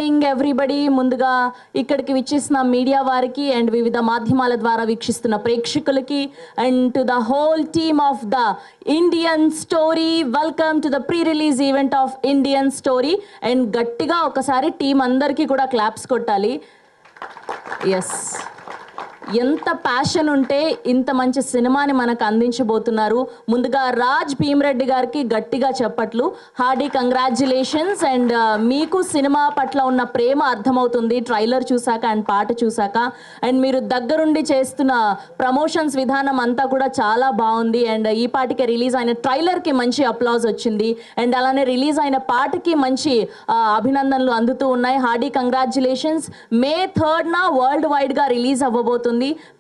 Evening everybody. ముందుగా ఇక్కడికి విచ్చేసిన మీడియా వారికి అండ్ వివిధ మాధ్యమాల ద్వారా వీక్షిస్తున్న ప్రేక్షకులకి and to the whole team of the Indian story, welcome to the pre release event of Indian story. And గట్టిగా ఒకసారి టీం అందరికీ కూడా క్లాప్స్ కొట్టాలి. ఎస్, ఎంత ప్యాషన్ ఉంటే ఇంత మంచి సినిమాని మనకు అందించబోతున్నారు. ముందుగా రాజ్ భీమరెడ్డి గారికి గట్టిగా చెప్పట్లు. Hearty congratulations. అండ్ మీకు సినిమా పట్ల ఉన్న ప్రేమ అర్థమవుతుంది ట్రైలర్ చూసాక అండ్ పాట చూసాక. అండ్ మీరు దగ్గరుండి చేస్తున్న ప్రమోషన్స్ విధానం అంతా కూడా చాలా బాగుంది. అండ్ ఈ పాటకి రిలీజ్ అయిన ట్రైలర్కి మంచి అప్లాజ్ వచ్చింది. అండ్ అలానే రిలీజ్ అయిన పాటకి మంచి అభినందనలు అందుతూ ఉన్నాయి. Hearty congratulations. May 3rd world వైడ్గా రిలీజ్ అవ్వబోతుంది.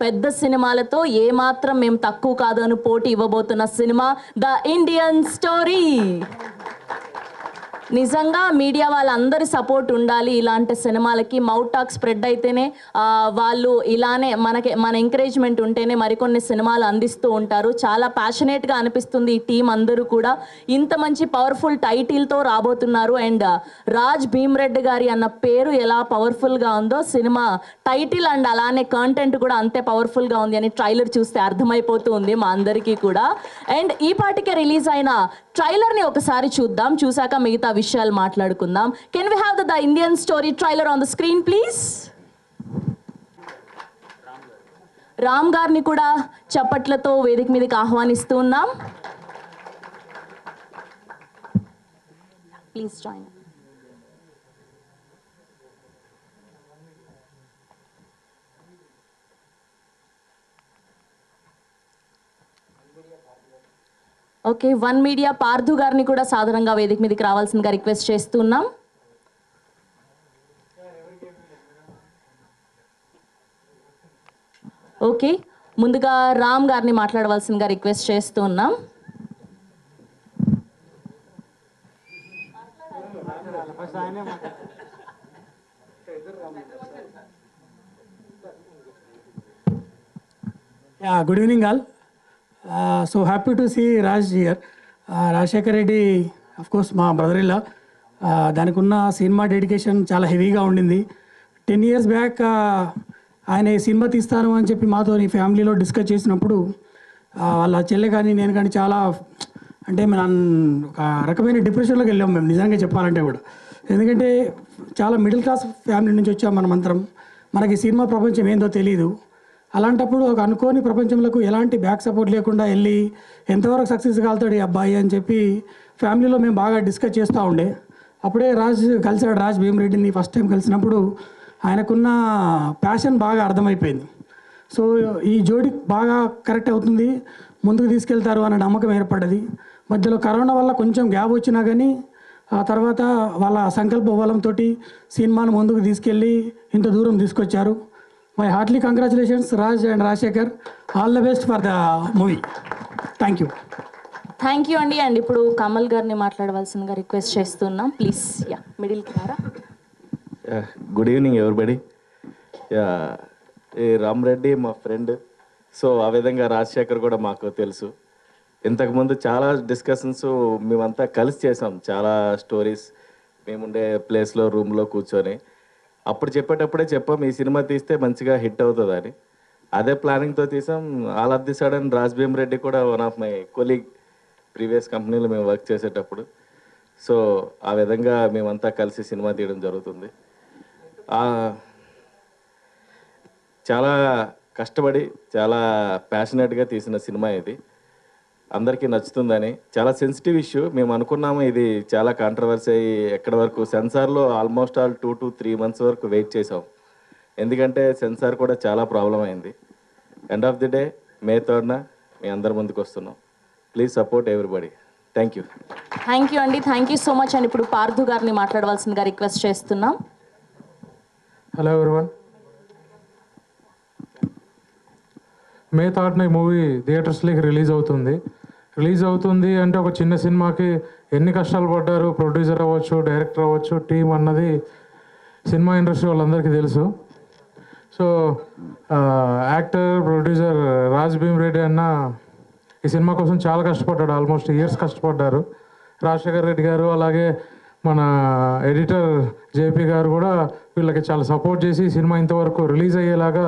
పెద్ద సినిమాలతో ఏమాత్రం మేము తక్కువ కాదు అని పోటీ ఇవ్వబోతున్న సినిమా ద ఇండియన్ స్టోరీ. నిజంగా మీడియా వాళ్ళందరి సపోర్ట్ ఉండాలి ఇలాంటి సినిమాలకి. మౌత్ టాక్ స్ప్రెడ్ అయితేనే వాళ్ళు ఇలానే మన ఎంకరేజ్మెంట్ ఉంటేనే మరికొన్ని సినిమాలు అందిస్తూ ఉంటారు. చాలా ప్యాషనేట్గా అనిపిస్తుంది ఈ టీం అందరూ కూడా. ఇంత మంచి పవర్ఫుల్ టైటిల్తో రాబోతున్నారు. అండ్ రాజ్ భీమరెడ్డి గారి అన్న పేరు ఎలా పవర్ఫుల్గా ఉందో సినిమా టైటిల్ అండ్ అలానే కంటెంట్ కూడా అంతే పవర్ఫుల్గా ఉంది అని ట్రైలర్ చూస్తే అర్థమైపోతూ ఉంది మా అందరికీ కూడా. అండ్ ఈ పాటికే రిలీజ్ అయిన ట్రైలర్ని ఒకసారి చూద్దాం, చూసాక మిగతా విషయాలు మాట్లాడుకుందాం. Can we have the Indian story trailer on the screen please? Ram గారిని కూడా చప్పట్లతో వేదిక మీదకి ఆహ్వానిస్తూ ఉన్నాం. Please join. Okay, one media Parthu గారిని కూడా సాధారణంగా వేదిక మీదకి రావాల్సిందిగా రిక్వెస్ట్ చేస్తున్నాం. ఓకే, ముందుగా రామ్ గారిని మాట్లాడవలసిందిగా రిక్వెస్ట్ చేస్తున్నాం. Good evening all. So happy to see Raj here. Rajasekhar Reddy of course మా బ్రదర్ ఇల్లా. దానికి ఉన్న సినిమా డెడికేషన్ చాలా హెవీగా ఉండింది. 10 years బ్యాక్ ఆయన ఈ సినిమా తీస్తాను అని చెప్పి మాతో ఈ ఫ్యామిలీలో డిస్కస్ చేసినప్పుడు వాళ్ళ చెల్లె కానీ నేను కానీ చాలా అంటే మనం ఒక రకమైన డిప్రెషన్లోకి వెళ్ళాం మేము నిజంగా చెప్పాలంటే కూడా. ఎందుకంటే చాలా మిడిల్ క్లాస్ ఫ్యామిలీ నుంచి వచ్చాం మనమంతరం. మనకి సినిమా ప్రపంచం ఏందో తెలీదు. అలాంటప్పుడు ఒక అనుకోని ప్రపంచంలోకి ఎలాంటి బ్యాక్ సపోర్ట్ లేకుండా వెళ్ళి ఎంతవరకు సక్సెస్ కాలుతాడు ఈ అబ్బాయి అని చెప్పి ఫ్యామిలీలో మేము బాగా డిస్కస్ చేస్తూ ఉండే. అప్పుడే కలిసాడు రాజ్ భీమరెడ్డిని. ఫస్ట్ టైం కలిసినప్పుడు ఆయనకున్న ప్యాషన్ బాగా అర్థమైపోయింది. సో ఈ జోడి బాగా కరెక్ట్ అవుతుంది, ముందుకు తీసుకెళ్తారు అనే నమ్మకం ఏర్పడ్డది. మధ్యలో కరోనా వల్ల కొంచెం గ్యాప్ వచ్చినా కానీ ఆ తర్వాత వాళ్ళ సంకల్ప బలంతో సినిమాను ముందుకు తీసుకెళ్ళి ఇంత దూరం తీసుకొచ్చారు. My heartily congratulations Raj and Rajshekhar. All the best for the movie. Thank you. Thank you అండి. అండ్ ఇప్పుడు కమల్ గారిని మాట్లాడవలసిందిగా రిక్వెస్ట్ చేస్తున్నాం ప్లీజ్. యా, మిడిల్కి రారా. Good evening everybody. ఈ రామ్ రెడ్డి మా ఫ్రెండ్. సో ఆ విధంగా రాజశేఖర్ కూడా మాకు తెలుసు. ఇంతకుముందు చాలా డిస్కషన్స్ మేమంతా కలిసి చేసాం. చాలా స్టోరీస్ మేముండే ప్లేస్లో రూమ్లో కూర్చొని అప్పుడు చెప్పేటప్పుడే చెప్పాం ఈ సినిమా తీస్తే మంచిగా హిట్ అవుతుంది అని. అదే ప్లానింగ్తో తీసాం. All of the sudden Raj Bhimareddy కూడా one of my colleague, previous కంపెనీలో మేము వర్క్ చేసేటప్పుడు. సో ఆ విధంగా మేమంతా కలిసి సినిమా తీయడం జరుగుతుంది. చాలా కష్టపడి చాలా ప్యాషనేట్గా తీసిన సినిమా ఇది. అందరికీ నచ్చుతుందని. చాలా సెన్సిటివ్ ఇష్యూ. మేము అనుకున్నాము ఇది చాలా కాంట్రవర్సీ అయ్యి ఎక్కడి వరకు సెన్సార్లో ఆల్మోస్ట్ ఆల్ 2 to 3 months వరకు వెయిట్ చేసాం. ఎందుకంటే సెన్సార్ కూడా చాలా ప్రాబ్లం అయింది. End of the day May 3rd మీ అందరి ముందుకు వస్తున్నాం. Please support everybody. Thank you. Thank you అండి. Thank you so much. And ఇప్పుడు పార్థు గారిని మాట్లాడవలసిందిగా రిక్వెస్ట్ చేస్తున్నాం. Hello everyone. May 3rd ఈ మూవీ థియేటర్స్లోకి రిలీజ్ అవుతుంది అంటే ఒక చిన్న సినిమాకి ఎన్ని కష్టాలు పడ్డారు ప్రొడ్యూసర్ అవ్వచ్చు, డైరెక్టర్ అవ్వచ్చు, టీం అన్నది సినిమా ఇండస్ట్రీ వాళ్ళందరికీ తెలుసు. So actor producer Raj Bheema Reddy అన్న ఈ సినిమా కోసం చాలా కష్టపడ్డాడు. ఆల్మోస్ట్ ఇయర్స్ కష్టపడ్డారు. రాజశేఖర్ రెడ్డి గారు అలాగే మన ఎడిటర్ జేపీ గారు కూడా వీళ్ళకి చాలా సపోర్ట్ చేసి సినిమా ఇంతవరకు రిలీజ్ అయ్యేలాగా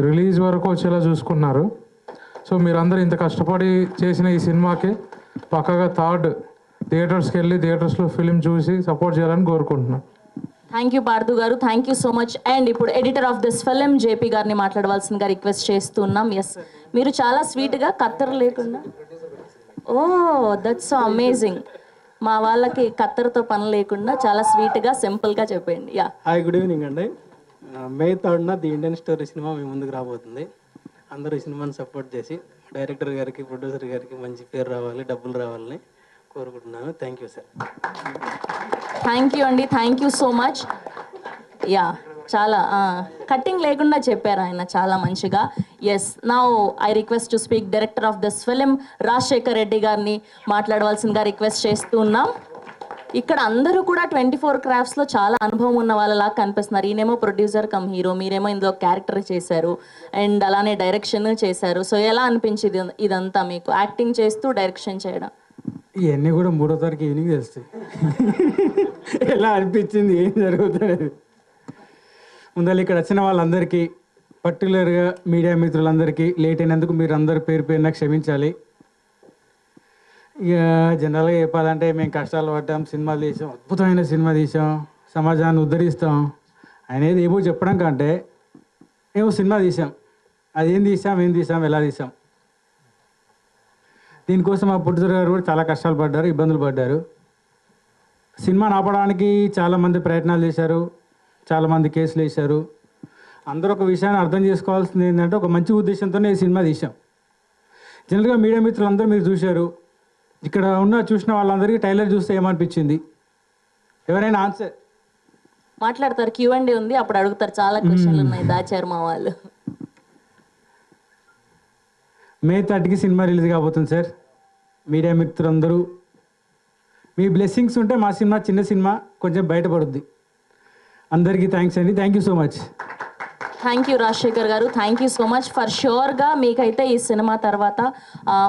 రిలీజ్ వరకు వచ్చేలా చూసుకున్నారు. సో మీరందరూ ఇంత కష్టపడి చేసిన ఈ సినిమాకి పక్కగా థర్డ్ థియేటర్స్కి వెళ్ళి థియేటర్స్లో ఫిలిం చూసి సపోర్ట్ చేయాలని కోరుకుంటున్నాను. Thank you Parthu garu, thank you so much. And ఇప్పుడు editor of this film JP గారిని మాట్లాడవలసిందిగా రిక్వెస్ట్ చేస్తున్నాం. ఎస్, మీరు చాలా స్వీట్గా కత్తెర లేకుండా, ఓ దట్స్ సో అమేజింగ్. మా వాళ్ళకి కత్తెరతో పని లేకుండా చాలా స్వీట్గా సింపుల్గా చెప్పండి. యా, హాయ్, గుడ్ ఈవినింగ్ అండి. మే 3న ది ఇండియన్ స్టోరీ సినిమా మీ ముందుకు రాబోతుంది. అందరూ ఈ సినిమాని సపోర్ట్ చేసి డైరెక్టర్ గారికి, ప్రొడ్యూసర్ గారికి మంచి పేరు రావాలి, డబ్బులు రావాలని కోరుకుంటున్నాను. Thank you sir. Thank you అండి, thank you so much. Yeah, చాలా కట్టింగ్ లేకుండా చెప్పారు ఆయన చాలా మంచిగా. Yes, now I request to speak director of this film Rajasekhar Reddy గారిని మాట్లాడవలసిందిగా రిక్వెస్ట్ చేస్తున్నాం. ఇక్కడ అందరూ కూడా 24 క్రాఫ్ట్స్లో చాలా అనుభవం ఉన్న వాళ్ళలా కనిపిస్తున్నారు. ఈయనేమో ప్రొడ్యూసర్ కమ్ హీరో, మీరేమో ఇందులో క్యారెక్టర్ చేశారు అండ్ అలానే డైరెక్షన్ చేశారు. సో ఎలా అనిపించింది ఇదంతా మీకు, యాక్టింగ్ చేస్తూ డైరెక్షన్ చేయడం? ఇవన్నీ కూడా 3వ తారీఖు ఈవినింగ్ తెలుస్తాయి. ఎలా అనిపించింది, ఏం జరుగుతుంది. ముందర ఇక్కడ వచ్చిన వాళ్ళందరికీ, పర్టికులర్గా మీడియా మిత్రులందరికీ లేట్ అయినందుకు మీరు అందరు పేరు పేరున క్షమించాలి. ఇక జనరల్గా చెప్పాలంటే మేము కష్టాలు పడ్డాం, సినిమాలు తీసాం, అద్భుతమైన సినిమా తీసాం, సమాజాన్ని ఉద్ధరిస్తాం అనేది ఏమో చెప్పడం కంటే ఏమో సినిమా తీసాం, అది ఏం తీసాం, ఎలా తీసాం. దీనికోసం మా ప్రొడ్యూసర్ గారు కూడా చాలా కష్టాలు పడ్డారు, ఇబ్బందులు పడ్డారు. సినిమాని ఆపడానికి చాలామంది ప్రయత్నాలు చేశారు, చాలామంది కేసులు వేశారు. అందరూ ఒక విషయాన్ని అర్థం చేసుకోవాల్సింది ఏంటంటే, ఒక మంచి ఉద్దేశంతోనే ఈ సినిమా తీసాం. జనరల్గా మీడియా మిత్రులందరూ మీరు చూశారు, ఇక్కడ చూసిన వాళ్ళందరికీ ట్రైలర్ చూస్తే ఏమనిపించింది? ఎవరైనా ఆన్సర్ మాట్లాడతారు, Q&A ఉంది, అప్పుడు అడుగుతారు. చాలా క్వశ్చన్లు ఉన్నాయి, దాచారు మా వాళ్ళు. మే 30కి సినిమా రిలీజ్ కాబోతుంది సార్. మీడియా మిత్రులందరూ మీ బ్లెస్సింగ్స్ ఉంటే మా సినిమా, చిన్న సినిమా, కొంచెం బయటపడుద్ది. అందరికీ థ్యాంక్స్ అండి, thank you so much. Thank you Rajasekhar garu, thank you so much. For ష్యూర్గా మీకైతే ఈ సినిమా తర్వాత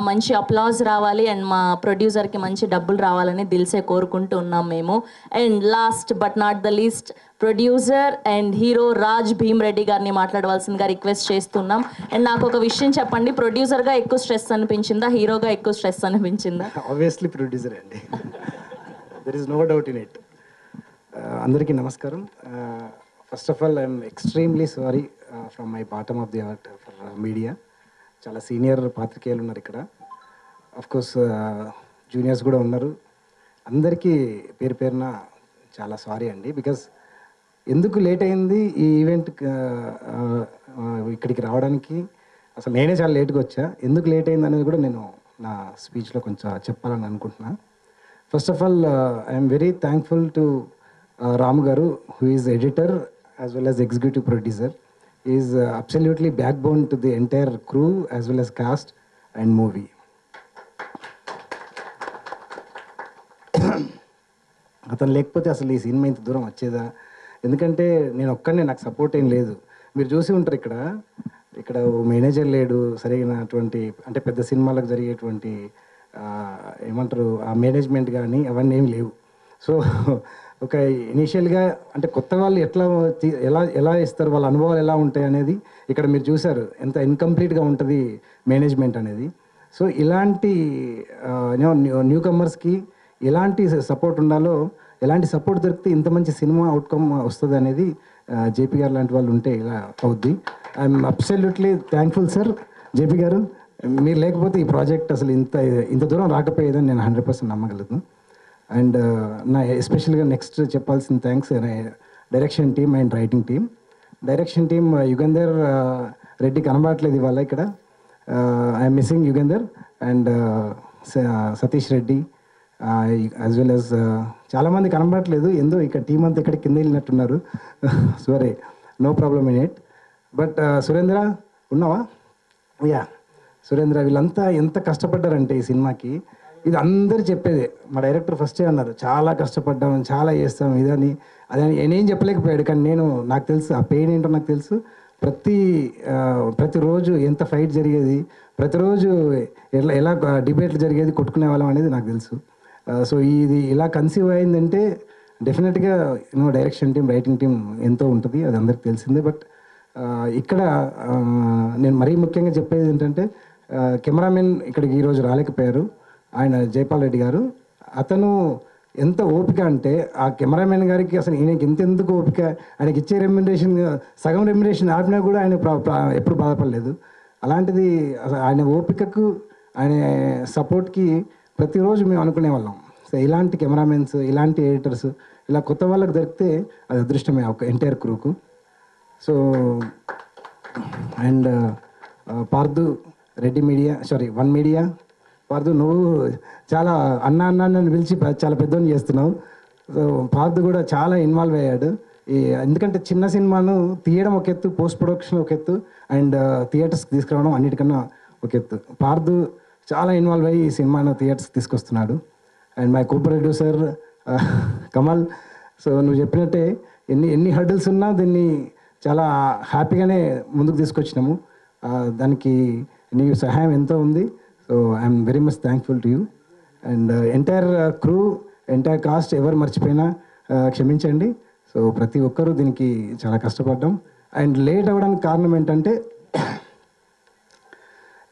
మంచి అప్లాజ్ రావాలి అండ్ మా ప్రొడ్యూసర్కి మంచి డబ్బులు రావాలని దిల్సే కోరుకుంటూ ఉన్నాం మేము. And last but not the least, producer and hero Raj Bheem Reddy గారిని మాట్లాడవలసిందిగా రిక్వెస్ట్ చేస్తున్నాం. అండ్ నాకు ఒక విషయం చెప్పండి, ప్రొడ్యూసర్గా ఎక్కువ స్ట్రెస్ అనిపించిందా, హీరోగా ఎక్కువ స్ట్రెస్ అనిపించిందా? ఆబ్వియస్లీ ప్రొడ్యూసర్ అండి, there is no doubt in it. అందరికీ నమస్కారం. First of all I'm extremely sorry from my bottom of the heart for media. చాలా సీనియర్ పాత్రికేయులు ఉన్నారు ఇక్కడ, కోర్స్ జూనియర్స్ కూడా ఉన్నారు. అందరికీ పేరు పేరున చాలా సారీ అండి. బికాస్ ఎందుకు లేట్ అయింది ఈ ఈవెంట్ ఇక్కడికి రావడానికి, అసలు నేనే చాలా లేట్గా వచ్చా. ఎందుకు లేట్ అయింది అనేది కూడా నేను నా స్పీచ్లో కొంచెం చెప్పాలని అనుకుంటున్నా. First of all I'm very thankful to Ram గారు, who is editor as well as executive producer. He is absolutely backbone to the entire crew as well as cast and movie. అతను లేకపోతే అసలు ఈ సినిమా ఇంత దూరం వచ్చేదా? ఎందుకంటే నేను ఒక్కనే, నాకు సపోర్ట్ ఏం లేదు. మీరు చూసి ఉంటారు ఇక్కడ మేనేజర్ లేడు, సరైనటువంటి అంటే పెద్ద సినిమాలకు జరిగేటువంటి ఏమంటారు ఆ మేనేజ్మెంట్ కానీ అవన్నీ ఏమి లేవు. సో ఒక ఇనీషియల్గా అంటే కొత్త వాళ్ళు ఎలా ఇస్తారు, వాళ్ళ అనుభవాలు ఎలా ఉంటాయి అనేది ఇక్కడ మీరు చూసారు, ఎంత ఇన్కంప్లీట్గా ఉంటుంది మేనేజ్మెంట్ అనేది. సో ఇలాంటి న్యూ కమర్స్కి ఎలాంటి సపోర్ట్ ఉండాలో, ఎలాంటి సపోర్ట్ దొరికితే ఇంత మంచి సినిమా అవుట్కమ్ వస్తుంది అనేది జేపీ గారు లాంటి వాళ్ళు ఉంటే ఇలా అవుద్ది. I'm absolutely thankful sir JP గారు. మీరు లేకపోతే ఈ ప్రాజెక్ట్ అసలు ఇంత దూరం రాకపోయేదని నేను 100% నమ్మగలుగుతాను. అండ్ నా ఎస్పెషల్గా నెక్స్ట్ చెప్పాల్సిన thanks direction team and writing team. Direction team Yugandhar Reddy కనబడట్లేదు ఇవాళ ఇక్కడ. I'm missing Yugandhar and Satish Reddy as well as చాలామంది కనబడట్లేదు, ఎందో ఇక్కడ టీం అంతా ఇక్కడ కింద వెళ్ళినట్టున్నారు. Sorry, no problem in it. But Surendra ఉన్నావా? యా, సురేంద్ర వీళ్ళంతా ఎంత కష్టపడ్డారంటే ఈ సినిమాకి, ఇది అందరు చెప్పేదే. మా డైరెక్టర్ ఫస్టే అన్నారు, చాలా కష్టపడ్డాం, చాలా చేస్తాం ఇదని అదని. నేనేం చెప్పలేకపోయాడు, కానీ నాకు తెలుసు ఆ పెయిన్ ఏంటో నాకు తెలుసు. ప్రతిరోజు ఎంత ఫైట్ జరిగేది, ప్రతిరోజు ఎలా డిబేట్లు జరిగేది, కొట్టుకునే వాళ్ళం అనేది నాకు తెలుసు. సో ఇది ఇలా కన్సీవ్ అయిందంటే డెఫినెట్గా డైరెక్షన్ టీం, రైటింగ్ టీం ఎంతో ఉంటుంది, అది అందరికి తెలిసిందే. బట్ ఇక్కడ నేను మరీ ముఖ్యంగా చెప్పేది ఏంటంటే కెమెరామెన్ ఇక్కడికి ఈరోజు రాలేకపోయారు, ఆయన జైపాల్ రెడ్డి గారు. అతను ఎంత ఓపిక అంటే ఆ కెమెరామెన్ గారికి అసలు ఈయనకి ఎంతెందుకు ఓపిక, ఆయనకి ఇచ్చే రెమ్యునరేషన్ సగం రెమ్యునరేషన్ ఆపినా కూడా ఆయన ఎప్పుడు బాధపడలేదు. అలాంటిది అసలు ఆయన ఓపికకు, ఆయన సపోర్ట్కి ప్రతిరోజు మేము అనుకునే వాళ్ళం. సో ఇలాంటి కెమెరామెన్స్, ఇలాంటి ఎడిటర్స్ ఇలా కొత్త వాళ్ళకి దొరికితే అది అదృష్టమే ఒక ఎంటైర్ క్రూకు. So and Parthu, Reddy media, one media. Parthu, నువ్వు చాలా అన్న అని పిలిచి చాలా పెద్దోని చేస్తున్నావు. సో పార్దు కూడా చాలా ఇన్వాల్వ్ అయ్యాడు. ఎందుకంటే చిన్న సినిమాను తీయడం ఒక ఎత్తు, పోస్ట్ ప్రొడక్షన్ ఒక ఎత్తు, అండ్ థియేటర్స్కి తీసుకురావడం అన్నిటికన్నా ఒక ఎత్తు. పార్దు చాలా ఇన్వాల్వ్ అయ్యి ఈ సినిమాను థియేటర్స్కి తీసుకొస్తున్నాడు. And my co producer Kamal. So నువ్వు చెప్పినట్టే ఎన్ని హర్డిల్స్ ఉన్నా దీన్ని చాలా హ్యాపీగానే ముందుకు తీసుకొచ్చినాము. దానికి నీ సహాయం ఎంతో ఉంది. So I'm very much thankful to you. And entire crew, entire cost ఎవరు మర్చిపోయినా క్షమించండి. సో ప్రతి ఒక్కరూ దీనికి చాలా కష్టపడ్డాం. అండ్ లేట్ అవ్వడానికి కారణం ఏంటంటే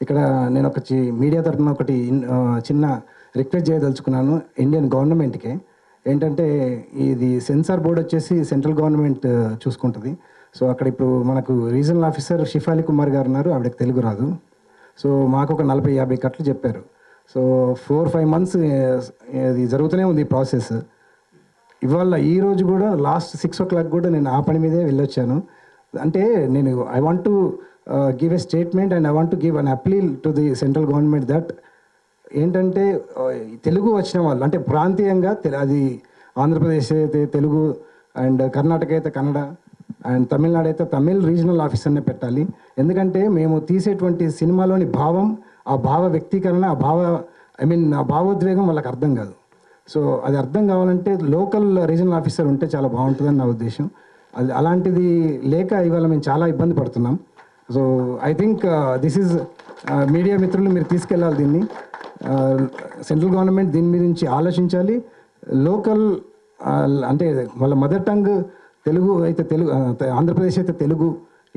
ఇక్కడ నేను మీడియా తరఫున ఒకటి చిన్న రిక్వెస్ట్ చేయదలుచుకున్నాను ఇండియన్ గవర్నమెంట్కి. ఏంటంటే ఇది సెన్సార్ బోర్డ్ వచ్చేసి సెంట్రల్ గవర్నమెంట్ చూసుకుంటుంది. సో అక్కడ ఇప్పుడు మనకు రీజనల్ ఆఫీసర్ షిఫాలి కుమార్ గారు ఉన్నారు, ఆవిడకి తెలుగు రాదు. సో మాకు ఒక 40-50 కట్లు చెప్పారు. సో 4-5 months ఇది జరుగుతూనే ఉంది ప్రాసెస్. ఇవాళ ఈరోజు కూడా లాస్ట్ 6 o'clock కూడా నేను ఆ పని మీదే వెళ్ళొచ్చాను. అంటే నేను I want to give a statement and I want to give an appeal to the central government that ఏంటంటే తెలుగు వచ్చిన వాళ్ళు అంటే ప్రాంతీయంగా అది ఆంధ్రప్రదేశ్ అయితే తెలుగు, అండ్ కర్ణాటక అయితే కన్నడ, అండ్ తమిళనాడు అయితే తమిళ్ రీజనల్ ఆఫీసర్నే పెట్టాలి. ఎందుకంటే మేము తీసేటువంటి సినిమాలోని భావం, ఆ భావ వ్యక్తీకరణ, ఆ భావోద్వేగం వాళ్ళకి అర్థం కాదు. సో అది అర్థం కావాలంటే లోకల్ రీజనల్ ఆఫీసర్ ఉంటే చాలా బాగుంటుందని నా ఉద్దేశం. అది అలాంటిది లేక ఇవాళ మేము చాలా ఇబ్బంది పడుతున్నాం. So I think this is media మిత్రులు మీరు తీసుకెళ్ళాలి దీన్ని. సెంట్రల్ గవర్నమెంట్ దీని గురించి ఆలోచించాలి. లోకల్ అంటే వాళ్ళ మదర్ టంగ్ తెలుగు అయితే తెలుగు, ఆంధ్రప్రదేశ్ అయితే తెలుగు,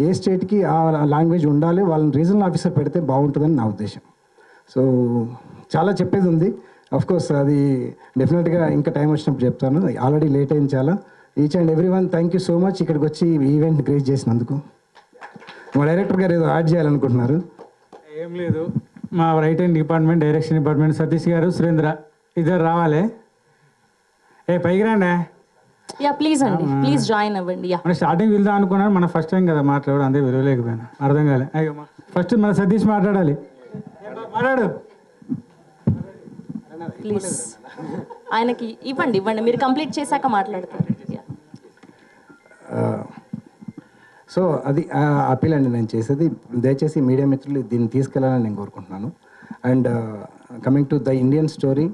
ఏ స్టేట్కి ఆ లాంగ్వేజ్ ఉండాలి, వాళ్ళని రీజనల్ ఆఫీసర్ పెడితే బాగుంటుందని నా ఉద్దేశం. సో చాలా చెప్పేది ఉంది. కోర్స్ అది డెఫినెట్గా ఇంకా టైం వచ్చినప్పుడు చెప్తాను. ఆల్రెడీ లేట్ అయింది చాలా. Each and every one thank you so much ఇక్కడికి వచ్చి ఈవెంట్ గ్రేస్ చేసినందుకు. మా డైరెక్టర్ గారు ఏదో యాడ్ చేయాలనుకుంటున్నారు. ఏం లేదు, మా writing department, direction department Satish గారు, సురేంద్ర ఇద్దరు రావాలి. పైకి రాండి. యా ప్లీజ్ అండి, ప్లీజ్ జాయిన్ అవ్వండి. యా మన స్టార్టింగ్ వెళ్దాం అనుకున్నాను, మన ఫస్ట్ టైం కదా మాట్లాడడం, అంతే విలువలేకపోయినా అర్థం కాలే. అయ్యో ఫస్ట్ మన సతీష్ మాట్లాడాలి. మాట్లాడు ప్లీజ్. ఆయనకి ఇవ్వండి, మీరు కంప్లీట్ చేశాక మాట్లాడతారు. సో అది అప్పీల్ అండి నేను చేసేది. దయచేసి మీడియా మిత్రులు దీన్ని తీసుకెళ్లాలని నేను కోరుకుంటున్నాను. And coming to the Indian story,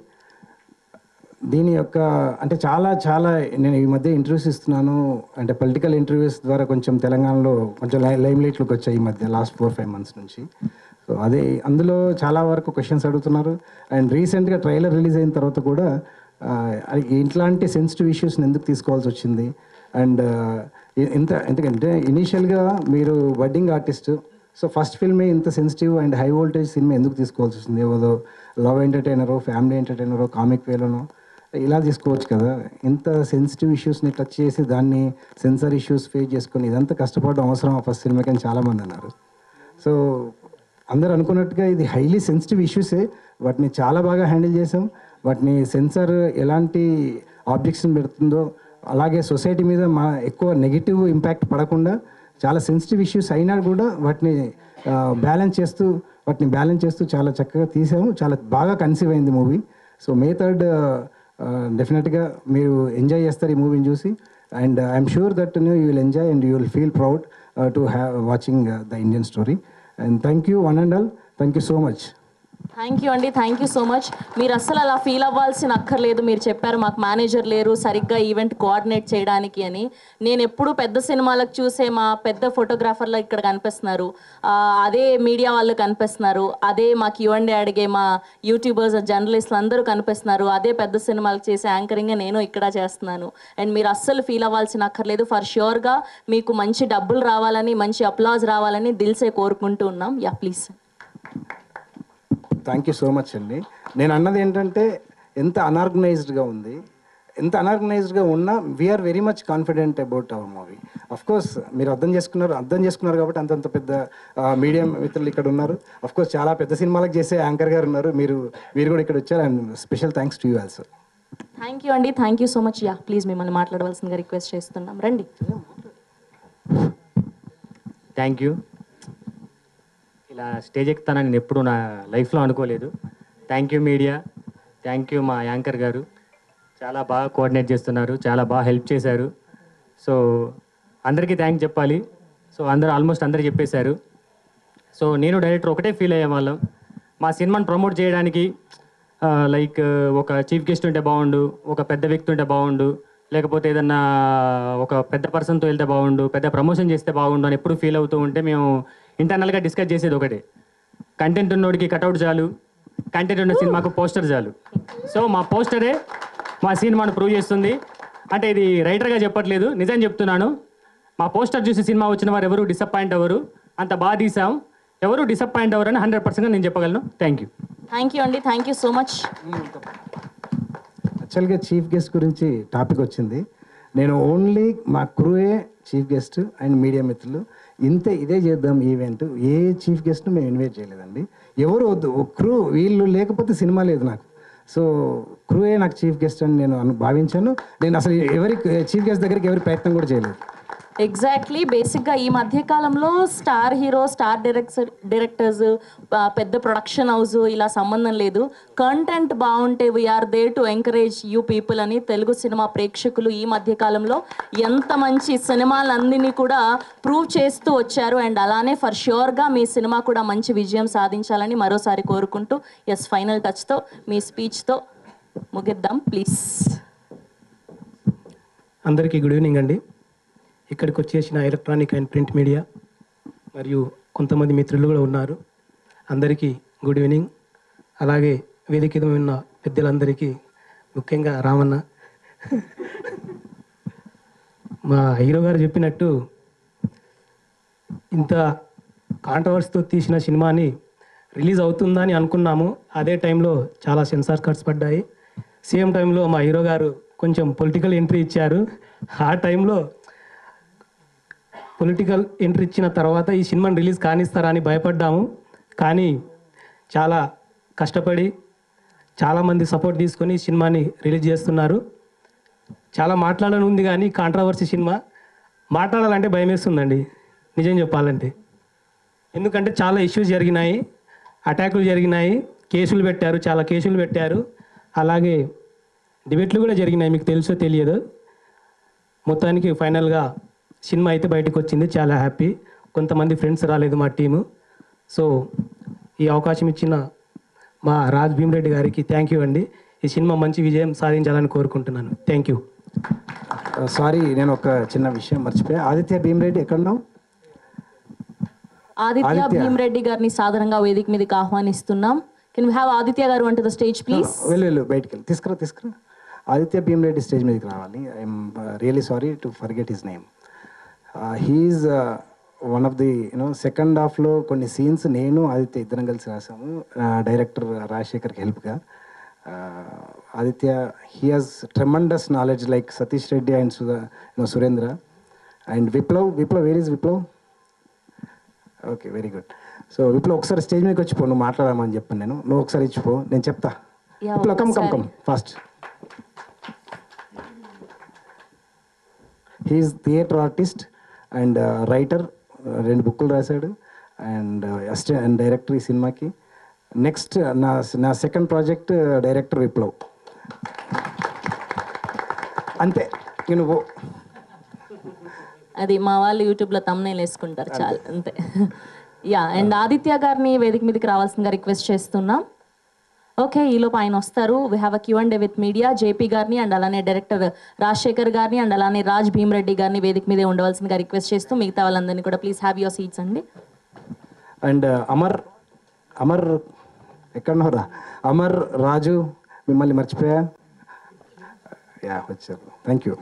దీని యొక్క అంటే చాలా నేను ఈ మధ్య ఇంటర్వ్యూస్ ఇస్తున్నాను. అంటే పొలిటికల్ ఇంటర్వ్యూస్ ద్వారా కొంచెం తెలంగాణలో కొంచెం లైమ్ లైట్లోకి వచ్చాయి ఈ మధ్య లాస్ట్ 4-5 months నుంచి. సో అదే అందులో చాలా వరకు క్వశ్చన్స్ అడుగుతున్నారు. అండ్ రీసెంట్గా ట్రైలర్ రిలీజ్ అయిన తర్వాత కూడా ఇట్లాంటి సెన్సిటివ్ ఇష్యూస్ని ఎందుకు తీసుకోవాల్సి వచ్చింది, అండ్ ఎందుకంటే ఇనీషియల్గా మీరు బడ్డింగ్ ఆర్టిస్ట్, సో ఫస్ట్ ఫిల్మే ఇంత sensitive and high voltage cinema ఎందుకు తీసుకోవాల్సి వచ్చింది? ఏదో లవ్ ఎంటర్టైనరో, ఫ్యామిలీ ఎంటర్టైనరో, కామిక్ వేలోనో ఇలా తీసుకోవచ్చు కదా. ఇంత సెన్సిటివ్ ఇష్యూస్ని టచ్ చేసి దాన్ని సెన్సార్ ఇష్యూస్ ఫేస్ చేసుకొని ఇదంతా కష్టపడడం అవసరం ఫస్ట్ సినిమాకి అని చాలామంది అన్నారు. సో అందరు అనుకున్నట్టుగా ఇది హైలీ సెన్సిటివ్ ఇష్యూసే, వాటిని చాలా బాగా హ్యాండిల్ చేసాం. వాటిని సెన్సార్ ఎలాంటి ఆబ్జెక్షన్ పెడుతుందో అలాగే సొసైటీ మీద ఎక్కువ నెగిటివ్ ఇంపాక్ట్ పడకుండా చాలా సెన్సిటివ్ ఇష్యూస్ అయినా కూడా వాటిని బ్యాలెన్స్ చేస్తూ చాలా చక్కగా తీసాము. చాలా బాగా కన్సీవ్ అయింది మూవీ. సో May 3rd డెఫినెట్గా మీరు ఎంజాయ్ చేస్తారు ఈ మూవీని చూసి. And I'm sure that you will enjoy and you will feel proud to have watching the Indian story. And thank you one and all. Thank you so much. Thank you అండి, thank you so much. మీరు అస్సలు అలా feel అవ్వాల్సిన అక్కర్లేదు. మీరు చెప్పారు మాకు manager లేరు సరిగ్గా ఈవెంట్ కోఆర్డినేట్ చేయడానికి అని. నేను ఎప్పుడు పెద్ద సినిమాలకు చూసే మా పెద్ద ఫోటోగ్రాఫర్లు ఇక్కడ కనిపిస్తున్నారు, అదే మీడియా వాళ్ళు కనిపిస్తున్నారు, అదే మా Q&A అడిగే మా యూట్యూబర్స్ జర్నలిస్టులు అందరూ కనిపిస్తున్నారు, అదే పెద్ద సినిమాలకు చేసే యాంకరింగ్ నేను ఇక్కడ చేస్తున్నాను. అండ్ మీరు అస్సలు ఫీల్ అవ్వాల్సిన అక్కర్లేదు. ఫర్ ష్యూర్గా మీకు మంచి డబ్బులు రావాలని, మంచి అప్లాజ్ రావాలని దిల్సే కోరుకుంటూ ఉన్నాం. Yeah please. Thank you so much అండి. నేను అన్నది ఏంటంటే ఎంత అన్ఆర్గనైజ్డ్గా ఉంది, ఎంత అన్ఆర్గనైజ్డ్గా ఉన్నా we are very much confident about our movie. Of course మీరు అర్థం చేసుకున్నారు కాబట్టి అంతంత పెద్ద మీడియం మిత్రులు ఇక్కడ ఉన్నారు. అఫ్ కోర్స్ చాలా పెద్ద సినిమాలకు చేసే యాంకర్ గారు ఉన్నారు, మీరు కూడా ఇక్కడ వచ్చారు. And special thanks to you also. Thank you అండి, thank you so much. Yeah please మిమ్మల్ని మాట్లాడవలసిందిగా రిక్వెస్ట్ చేస్తున్నాం. రండి. Thank you. ఇలా స్టేజ్ ఎక్కుతానని నేను ఎప్పుడు నా లైఫ్లో అనుకోలేదు. Thank you media, thank you మా యాంకర్ గారు, చాలా బాగా కోఆర్డినేట్ చేస్తున్నారు, చాలా బాగా హెల్ప్ చేశారు. సో అందరికీ థ్యాంక్ చెప్పాలి. సో ఆల్మోస్ట్ అందరూ చెప్పేశారు. సో నేను డైరెక్టర్ ఒకటే ఫీల్ అయ్యే వాళ్ళం, మా సినిమాని ప్రమోట్ చేయడానికి లైక్ ఒక చీఫ్ గెస్ట్ ఉంటే బాగుండు, ఒక పెద్ద వ్యక్తి ఉంటే బాగుండు, లేకపోతే ఏదన్నా ఒక పెద్ద పర్సన్తో వెళ్తే బాగుండు, పెద్ద ప్రమోషన్ చేస్తే బాగుండు అని ఎప్పుడు ఫీల్ అవుతూ ఉంటే మేము ఇంటర్నల్గా డిస్కస్ చేసేది ఒకటే, కంటెంట్ ఉన్నోడికి కటౌట్ చాలు, కంటెంట్ ఉన్న సినిమాకు పోస్టర్ చాలు. సో మా పోస్టరే మా సినిమాను ప్రూవ్ చేస్తుంది. అంటే ఇది రైటర్గా చెప్పట్లేదు, నిజం చెప్తున్నాను. మా పోస్టర్ చూసి సినిమా వచ్చిన వారు ఎవరు డిసప్పాయింట్ అవ్వరు, అంత బాగా తీసాం, ఎవరు డిసప్పాయింట్ అవ్వరు అని 100% నేను చెప్పగలను. Thank you. థ్యాంక్ యూ అండి, థ్యాంక్ యూ సో మచ్. యాక్చువల్గా చీఫ్ గెస్ట్ గురించి టాపిక్ వచ్చింది. నేను ఓన్లీ మా క్రూయే చీఫ్ గెస్ట్ అండ్ మీడియా మిత్రులు ఇదే చేద్దాం ఈవెంట్. ఏ చీఫ్ గెస్ట్ను మేము ఇన్వైట్ చేయలేదండి, ఎవరు వద్దు. క్రూ వీళ్ళు లేకపోతే సినిమా లేదు నాకు. సో క్రూయే నాకు చీఫ్ గెస్ట్ అని నేను భావించాను. నేను అసలు ఎవరి చీఫ్ గెస్ట్ దగ్గరికి ఎవరి ప్రయత్నం కూడా చేయలేదు. ఎగ్జాక్ట్లీ. బేసిక్గా ఈ మధ్యకాలంలో స్టార్ హీరో, స్టార్ డైరెక్టర్స్, పెద్ద ప్రొడక్షన్ హౌస్ ఇలా సంబంధం లేదు. కంటెంట్ బాగుంటే we are there to encourage you people అని తెలుగు సినిమా ప్రేక్షకులు ఈ మధ్యకాలంలో ఎంత మంచి సినిమాలన్నింటినీ కూడా ప్రూవ్ చేస్తూ వచ్చారు. అండ్ అలానే ఫర్ ష్యూర్గా మీ సినిమా కూడా మంచి విజయం సాధించాలని మరోసారి కోరుకుంటూ ఎస్ ఫైనల్ టచ్తో మీ స్పీచ్తో ముగిద్దాం ప్లీజ్. అందరికీ గుడ్ ఈవినింగ్ అండి. ఇక్కడికి వచ్చేసిన ఎలక్ట్రానిక్ అండ్ ప్రింట్ మీడియా మరియు కొంతమంది మిత్రులు కూడా ఉన్నారు. అందరికీ గుడ్ ఈవినింగ్. అలాగే వేదిక మీద ఉన్న పెద్దలందరికీ, ముఖ్యంగా రామన్న, మా హీరో గారు చెప్పినట్టు ఇంత కాంట్రవర్సీతో తీసిన సినిమాని రిలీజ్ అవుతుందా అని అనుకున్నాము. అదే టైంలో చాలా సెన్సార్ కట్స్ పడ్డాయి. సేమ్ టైంలో మా హీరో గారు కొంచెం పొలిటికల్ ఎంట్రీ ఇచ్చారు. ఆ టైంలో పొలిటికల్ ఎంట్రీ ఇచ్చిన తర్వాత ఈ సినిమాని రిలీజ్ కానిస్తారా అని భయపడ్డాము. కానీ చాలా కష్టపడి చాలామంది సపోర్ట్ తీసుకొని ఈ సినిమాని రిలీజ్ చేస్తున్నారు. చాలా మాట్లాడాలని ఉంది కానీ కాంట్రవర్సీ సినిమా, మాట్లాడాలంటే భయం వేస్తుందండి నిజం చెప్పాలంటే. ఎందుకంటే చాలా ఇష్యూస్ జరిగినాయి, అటాకులు జరిగినాయి, కేసులు పెట్టారు, చాలా కేసులు పెట్టారు. అలాగే డిబేట్లు కూడా జరిగినాయి, మీకు తెలుసో తెలియదు. మొత్తానికి ఫైనల్గా సినిమా అయితే బయటకు వచ్చింది, చాలా హ్యాపీ. కొంతమంది ఫ్రెండ్స్ రాలేదు మా టీము. సో ఈ అవకాశం ఇచ్చిన మా రాజ్ భీమరెడ్డి గారికి థ్యాంక్ యూ అండి. ఈ సినిమా మంచి విజయం సాధించాలని కోరుకుంటున్నాను. Thank you. సారీ, నేను ఒక చిన్న విషయం మర్చిపోయా. ఆదిత్య భీమరెడ్డి ఎక్కడున్నావు? ఆదిత్య భీమరెడ్డి గారిని సాధారణంగా వేదిక మీదకి ఆహ్వానిస్తున్నాం. కెన్ వి హావ్ ఆదిత్య గారు అంటు ద స్టేజ్ ప్లీజ్? వెళ్ళు బయటికి వెళ్ళి తీసుకురా. ఆదిత్య భీమరెడ్డి స్టేజ్ మీదకి రావాలి. I'm really sorry to forget his name. He's one of the second హాఫ్లో కొన్ని సీన్స్ నేను ఆదిత్య ఇద్దరం కలిసి రాసాము, డైరెక్టర్ రాజశేఖర్కి హెల్ప్గా. Aditya he has tremendous knowledge like Satish Reddy and Surendra and Viplav. Where is Viplav? Okay, very good. So Viplav ఒకసారి స్టేజ్ మీదకి వచ్చిపో, నువ్వు మాట్లాడమని చెప్పాను నేను, నువ్వు ఒకసారి ఇచ్చిపో, నేను చెప్తా. Viplav come fast. He's theatre artist and writer, 2 బుక్కులు రాశాడు అండ్ అసిస్టెంట్ అండ్ డైరెక్టర్ ఈ సినిమాకి. నెక్స్ట్ నా సెకండ్ ప్రాజెక్ట్ డైరెక్టర్ విప్లవ్. అంతే, నువ్వు అది మా వాళ్ళు యూట్యూబ్లో తమ్నైల్ వేసుకుంటారు చాలు, అంతే. యా అండ్ ఆదిత్య గారిని వేదిక మీదకి రావాల్సిందిగా రిక్వెస్ట్ చేస్తున్నాం. ఓకే, ఈలోపు ఆయన వస్తారు. We have a Q&A with media. JP గారిని అండ్ అలానే డైరెక్టర్ రాజశేఖర్ గారిని అండ్ అలానే రాజ్ భీమరెడ్డి గారిని వేదిక మీదే ఉండవలసిందిగా రిక్వెస్ట్ చేస్తూ మిగతా వాళ్ళందరినీ కూడా ప్లీజ్ హ్యావ్ యువర్ సీట్స్ అండి. అండ్ అమర్ ఎక్కడున్నారా? అమర్ రాజు మిమ్మల్ని మర్చిపోయా. యా వచ్చారు. Thank you.